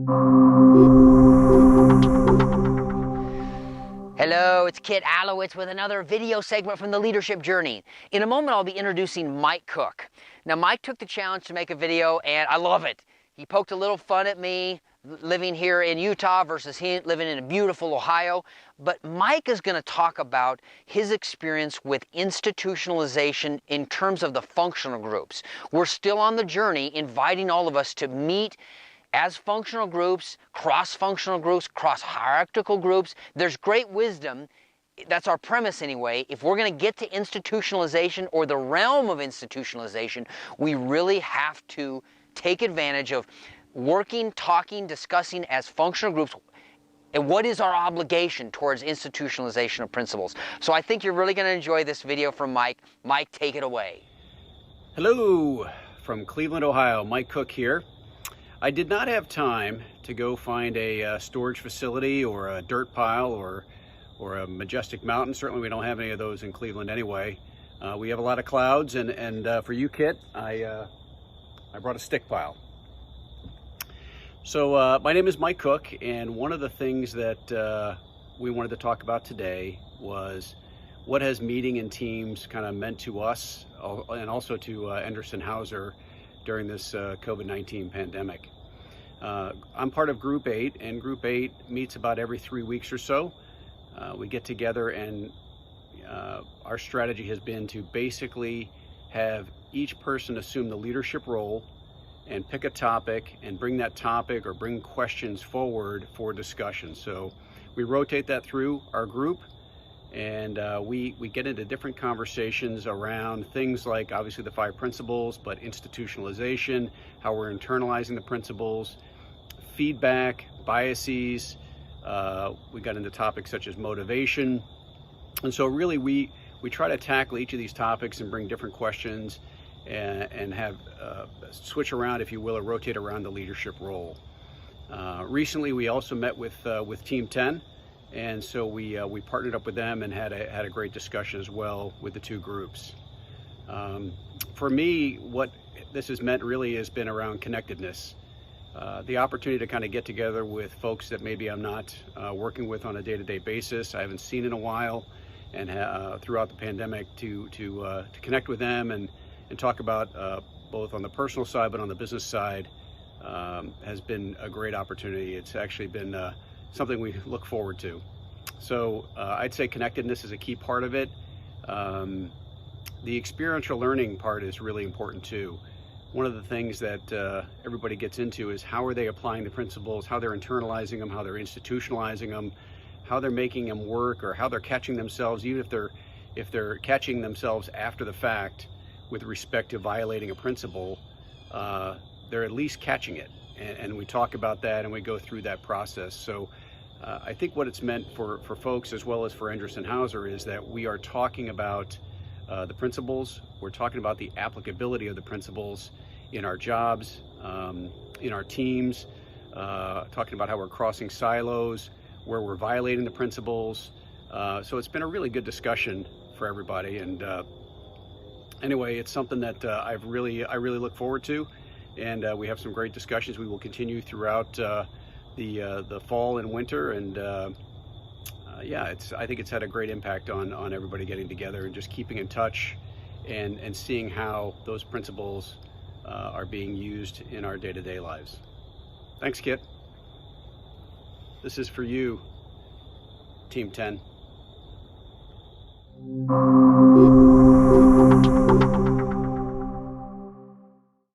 Hello, it's Kit Allowitz with another video segment from the Leadership Journey. In a moment, I'll be introducing Mike Cook. Now, Mike took the challenge to make a video, and I love it. He poked a little fun at me, living here in Utah versus he living in beautiful Ohio. But Mike is going to talk about his experience with institutionalization in terms of the functional groups. We're still on the journey, inviting all of us to meet as functional groups, cross-functional groups, cross-hierarchical groups. There's great wisdom. That's our premise anyway. If we're going to get to institutionalization or the realm of institutionalization, we really have to take advantage of working, talking, discussing as functional groups, and what is our obligation towards institutionalization of principles. So I think you're really going to enjoy this video from Mike. Mike, take it away. Hello from Cleveland, Ohio. Mike Cook here. I did not have time to go find a storage facility or a dirt pile or a majestic mountain. Certainly we don't have any of those in Cleveland anyway. We have a lot of clouds, and for you, Kit, I brought a stick pile. So my name is Mike Cook, and one of the things that we wanted to talk about today was what has meeting in teams kind of meant to us and also to Anderson Hauser during this COVID-19 pandemic. I'm part of Group 8, and Group 8 meets about every 3 weeks or so. We get together, and our strategy has been to basically have each person assume the leadership role and pick a topic and bring that topic or bring questions forward for discussion. So we rotate that through our group, and we get into different conversations around things like obviously the 5 principles, but institutionalization, how we're internalizing the principles, feedback, biases. We got into topics such as motivation. And so really we try to tackle each of these topics and bring different questions and have switch around, if you will, or rotate around the leadership role. Recently we also met with Team 10. And so we partnered up with them and had a great discussion as well with the 2 groups. For me, what this has meant really has been around connectedness. The opportunity to kind of get together with folks that maybe I'm not working with on a day-to-day basis, I haven't seen in a while, and throughout the pandemic to connect with them and talk about both on the personal side but on the business side has been a great opportunity. It's actually been something we look forward to. So I'd say connectedness is a key part of it. The experiential learning part is really important too. One of the things that everybody gets into is how are they applying the principles, how they're internalizing them, how they're institutionalizing them, how they're making them work, or how they're catching themselves, even if they're catching themselves after the fact with respect to violating a principle, they're at least catching it. And we talk about that and we go through that process. So I think what it's meant for folks as well as for Anderson Hauser is that we are talking about the principles. We're talking about the applicability of the principles in our jobs, in our teams, talking about how we're crossing silos, where we're violating the principles. So it's been a really good discussion for everybody. And anyway, it's something that I really look forward to. And we have some great discussions. We will continue throughout the fall and winter. And yeah, I think it's had a great impact on everybody getting together and just keeping in touch and seeing how those principles are being used in our day-to-day lives. Thanks, Kit. This is for you, Team 10.